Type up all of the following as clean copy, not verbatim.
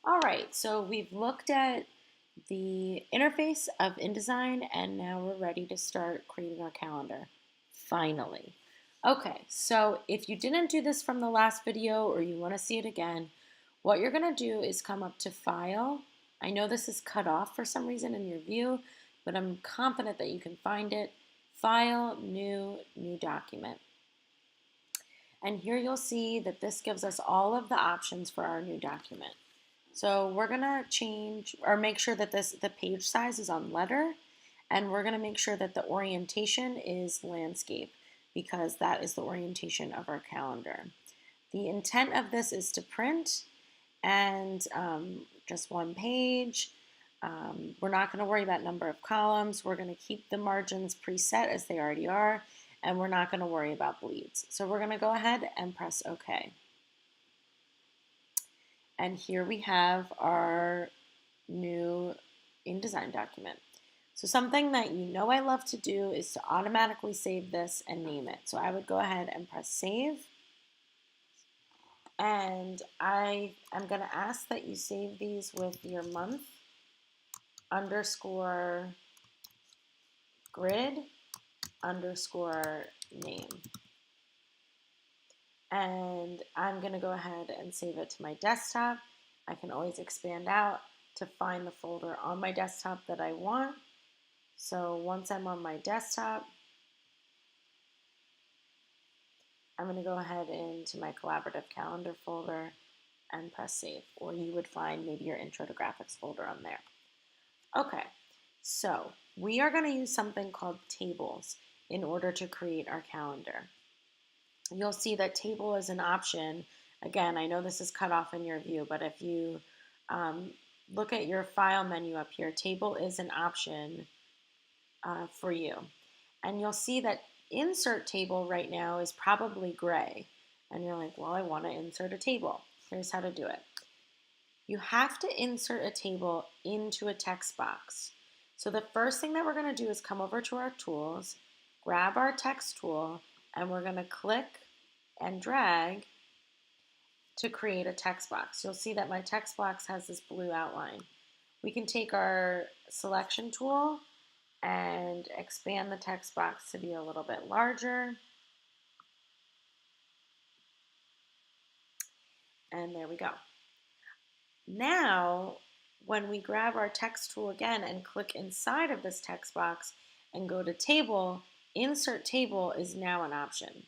All right, so we've looked at the interface of InDesign and now we're ready to start creating our calendar, finally. Okay, so if you didn't do this from the last video or you want to see it again, what you're going to do is come up to File. I know this is cut off for some reason in your view, but I'm confident that you can find it. File, New Document. And here you'll see that this gives us all of the options for our new document. So we're gonna change or make sure that the page size is on letter, and we're gonna make sure that the orientation is landscape because that is the orientation of our calendar. The intent of this is to print and just one page. We're not going to worry about number of columns. We're going to keep the margins preset as they already are, and we're not going to worry about bleeds. So we're going to go ahead and press OK. And here we have our new InDesign document. So something that you know I love to do is to automatically save this and name it. So I would go ahead and press save. And I am going to ask that you save these with your month underscore grid underscore name. And I'm going to go ahead and save it to my desktop. I can always expand out to find the folder on my desktop that I want. So once I'm on my desktop, I'm going to go ahead into my collaborative calendar folder and press save, or you would find maybe your intro to graphics folder on there. Okay, so we are going to use something called tables in order to create our calendar. You'll see that table is an option. Again, I know this is cut off in your view, but if you look at your file menu up here, table is an option for you. And you'll see that insert table right now is probably gray. And you're like, well, I want to insert a table. Here's how to do it. You have to insert a table into a text box. So the first thing that we're going to do is come over to our tools, grab our text tool, and we're going to click and drag to create a text box. You'll see that my text box has this blue outline. We can take our selection tool and expand the text box to be a little bit larger. And there we go. Now, when we grab our text tool again and click inside of this text box and go to table, insert table is now an option.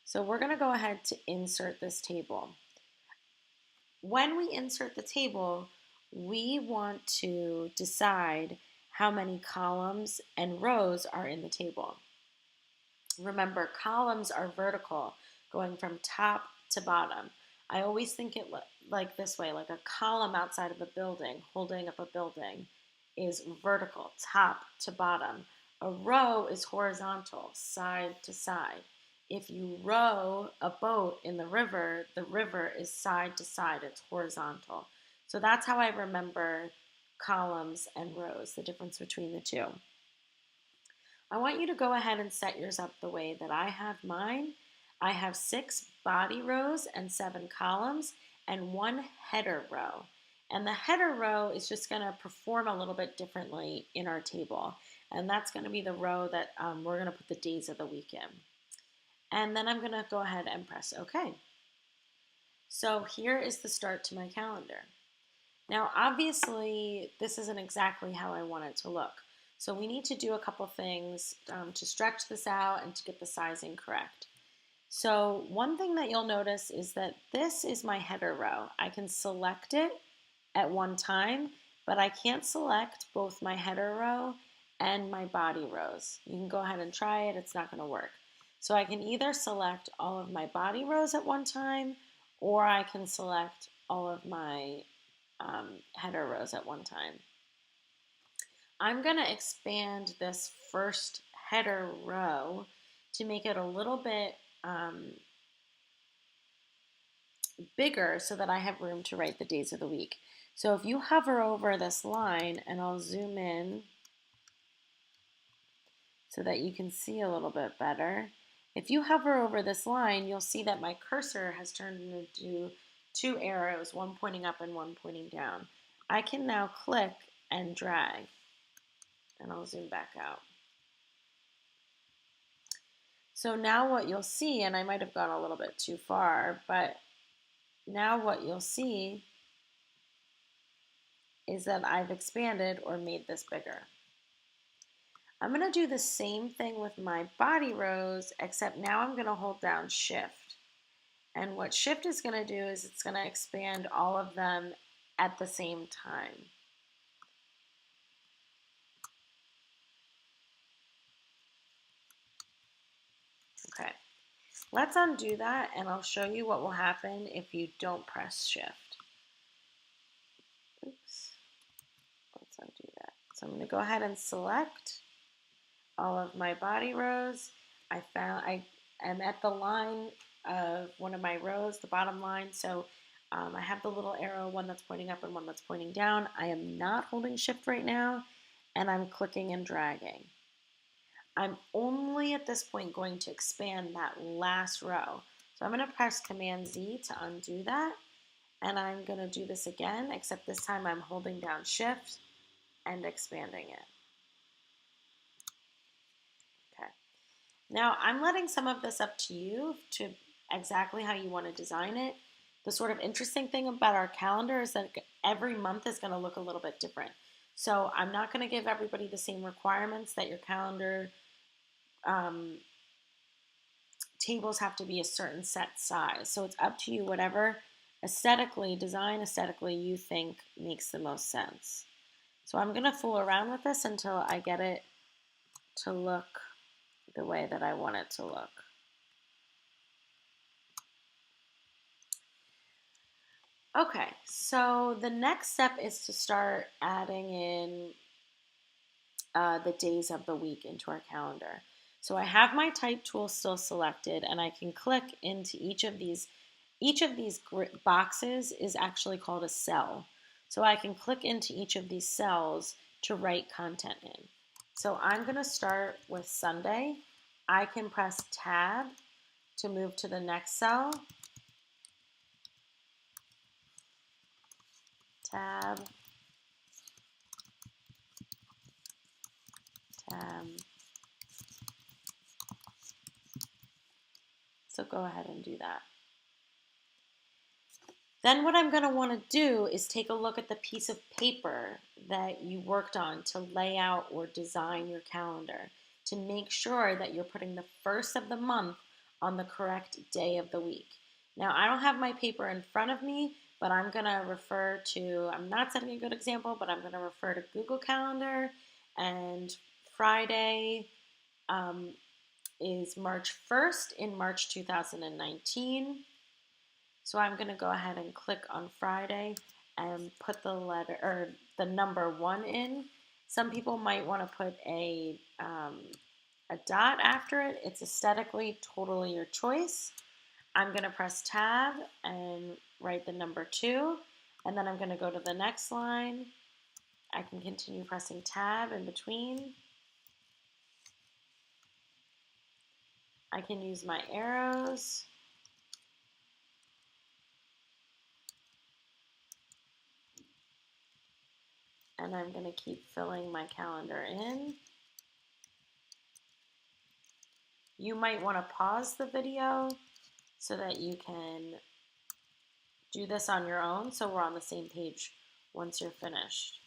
So we're going to go ahead to insert this table. When we insert the table, we want to decide how many columns and rows are in the table. Remember, columns are vertical, going from top to bottom. I always think it like this way, like a column outside of a building, holding up a building, is vertical, top to bottom. A row is horizontal, side to side. If you row a boat in the river is side to side, it's horizontal. So that's how I remember columns and rows, the difference between the two. I want you to go ahead and set yours up the way that I have mine. I have 6 body rows and 7 columns and 1 header row. And the header row is just going to perform a little bit differently in our table. And that's going to be the row that we're going to put the days of the week in. And then I'm going to go ahead and press OK. So here is the start to my calendar. Now, obviously, this isn't exactly how I want it to look. So we need to do a couple things to stretch this out and to get the sizing correct. So one thing that you'll notice is that this is my header row. I can select it at one time, but I can't select both my header row and my body rows. You can go ahead and try it. It's not going to work. So I can either select all of my body rows at one time, or I can select all of my header rows at one time. I'm going to expand this first header row to make it a little bit bigger so that I have room to write the days of the week. So if you hover over this line, and I'll zoom in so that you can see a little bit better. If you hover over this line, you'll see that my cursor has turned into two arrows, one pointing up and one pointing down. I can now click and drag, and I'll zoom back out. So now what you'll see, and I might have gone a little bit too far, but now what you'll see is that I've expanded or made this bigger. I'm going to do the same thing with my body rows, except now I'm going to hold down Shift. And what Shift is going to do is it's going to expand all of them at the same time. Okay, let's undo that and I'll show you what will happen if you don't press Shift. Oops, let's undo that. So I'm going to go ahead and select all of my body rows. I am at the line of one of my rows, the bottom line, so I have the little arrow, one that's pointing up and one that's pointing down. I am not holding Shift right now, and I'm clicking and dragging. I'm only at this point going to expand that last row. So I'm going to press Command Z to undo that, and I'm going to do this again, except this time I'm holding down Shift and expanding it. Okay. Now I'm letting some of this up to you to exactly how you want to design it. The sort of interesting thing about our calendar is that every month is going to look a little bit different. So I'm not going to give everybody the same requirements that your calendar tables have to be a certain set size. So it's up to you, whatever design aesthetically you think makes the most sense. So I'm going to fool around with this until I get it to look the way that I want it to look. Okay, so the next step is to start adding in the days of the week into our calendar. So I have my type tool still selected, and I can click into each of these. Each of these boxes is actually called a cell. So I can click into each of these cells to write content in. So I'm going to start with Sunday. I can press Tab to move to the next cell. Tab. Tab. So go ahead and do that. Then what I'm going to want to do is take a look at the piece of paper that you worked on to lay out or design your calendar to make sure that you're putting the first of the month on the correct day of the week. Now, I don't have my paper in front of me, but I'm going to refer to, I'm not setting a good example, but I'm going to refer to Google Calendar, and Friday is March 1st in March 2019. So I'm going to go ahead and click on Friday and put the letter or the number 1 in. Some people might want to put a dot after it. It's aesthetically totally your choice. I'm going to press Tab and write the number 2, and then I'm going to go to the next line. I can continue pressing Tab in between. I can use my arrows. And I'm going to keep filling my calendar in. You might want to pause the video so that you can do this on your own so we're on the same page once you're finished.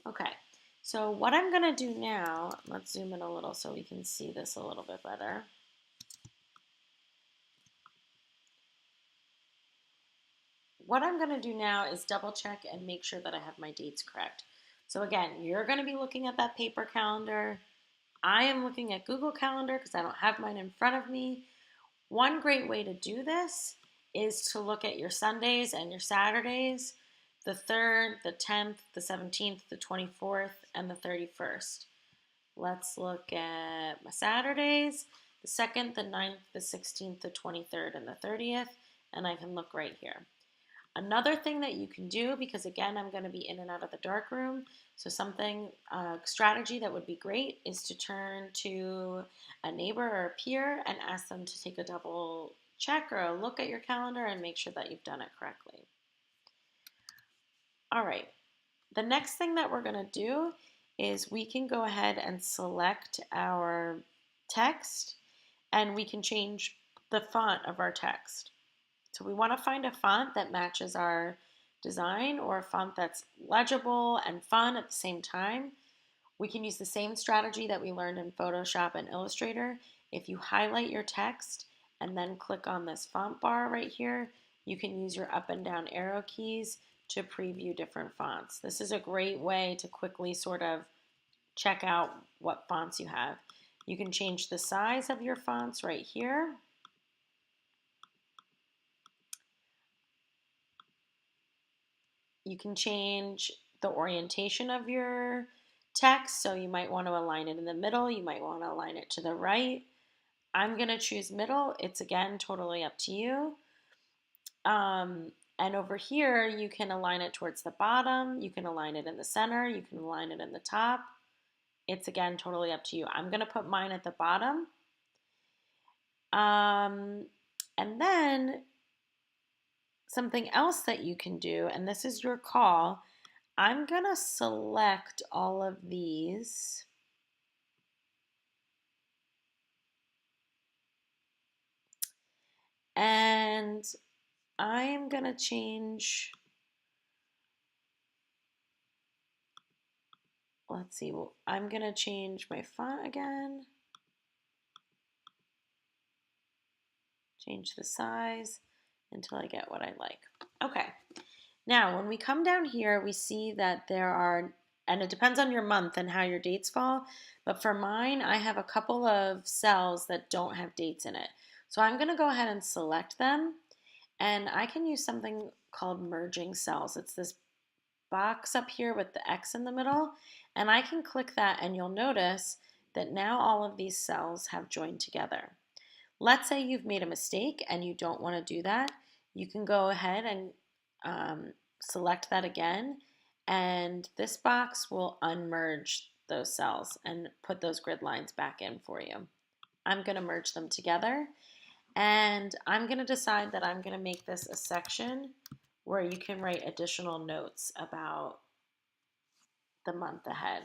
Okay, so what I'm going to do now, let's zoom in a little so we can see this a little bit better. What I'm going to do now is double check and make sure that I have my dates correct. So again, you're going to be looking at that paper calendar. I am looking at Google Calendar because I don't have mine in front of me. One great way to do this is to look at your Sundays and your Saturdays, the 3rd, the 10th, the 17th, the 24th, and the 31st. Let's look at my Saturdays, the 2nd, the 9th, the 16th, the 23rd, and the 30th, and I can look right here. Another thing that you can do, because again, I'm going to be in and out of the darkroom, so something, strategy that would be great is to turn to a neighbor or a peer and ask them to take a double check or a look at your calendar and make sure that you've done it correctly. All right, the next thing that we're going to do is we can go ahead and select our text and we can change the font of our text. So we want to find a font that matches our design or a font that's legible and fun at the same time. We can use the same strategy that we learned in Photoshop and Illustrator. If you highlight your text and then click on this font bar right here, you can use your up and down arrow keys to preview different fonts. This is a great way to quickly sort of check out what fonts you have. You can change the size of your fonts right here. You can change the orientation of your text, so you might want to align it in the middle, you might want to align it to the right. I'm going to choose middle. It's again totally up to you. And over here, you can align it towards the bottom, you can align it in the center, you can align it in the top. It's again totally up to you. I'm going to put mine at the bottom. And then something else that you can do, and this is your call, I'm going to select all of these. And I'm going to change, let's see, well, I'm going to change my font again. Change the size until I get what I like. Okay. Now, when we come down here, we see that there are, and it depends on your month and how your dates fall, but for mine, I have a couple of cells that don't have dates in it. So I'm going to go ahead and select them, and I can use something called merging cells. It's this box up here with the X in the middle, and I can click that, and you'll notice that now all of these cells have joined together. Let's say you've made a mistake and you don't want to do that. You can go ahead and select that again, and this box will unmerge those cells and put those grid lines back in for you. I'm going to merge them together, and I'm going to decide that I'm going to make this a section where you can write additional notes about the month ahead.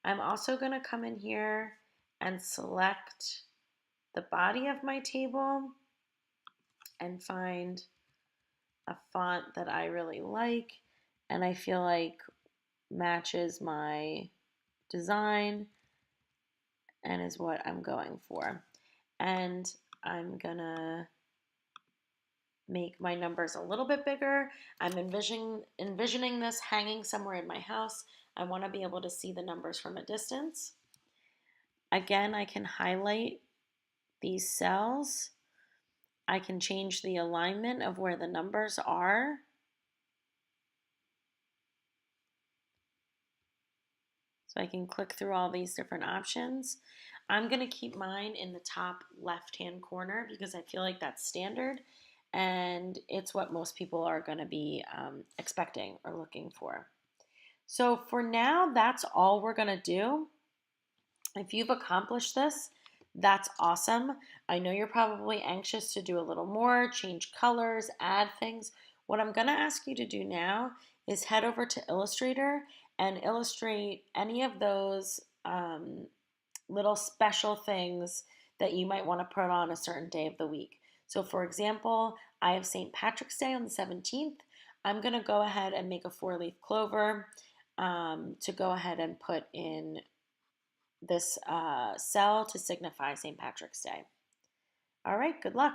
I'm also going to come in here and select the body of my table and find a font that I really like and I feel like matches my design and is what I'm going for. And I'm gonna make my numbers a little bit bigger. I'm envisioning this hanging somewhere in my house. I want to be able to see the numbers from a distance. Again, I can highlight these cells. I can change the alignment of where the numbers are. So I can click through all these different options. I'm going to keep mine in the top left-hand corner because I feel like that's standard and it's what most people are going to be expecting or looking for. So for now, that's all we're going to do. If you've accomplished this, that's awesome. I know you're probably anxious to do a little more, change colors, add things. What I'm going to ask you to do now is head over to Illustrator and illustrate any of those little special things that you might want to put on a certain day of the week. So for example, I have St. Patrick's Day on the 17th. I'm going to go ahead and make a 4-leaf clover to go ahead and put in this cell to signify St. Patrick's Day. All right, good luck.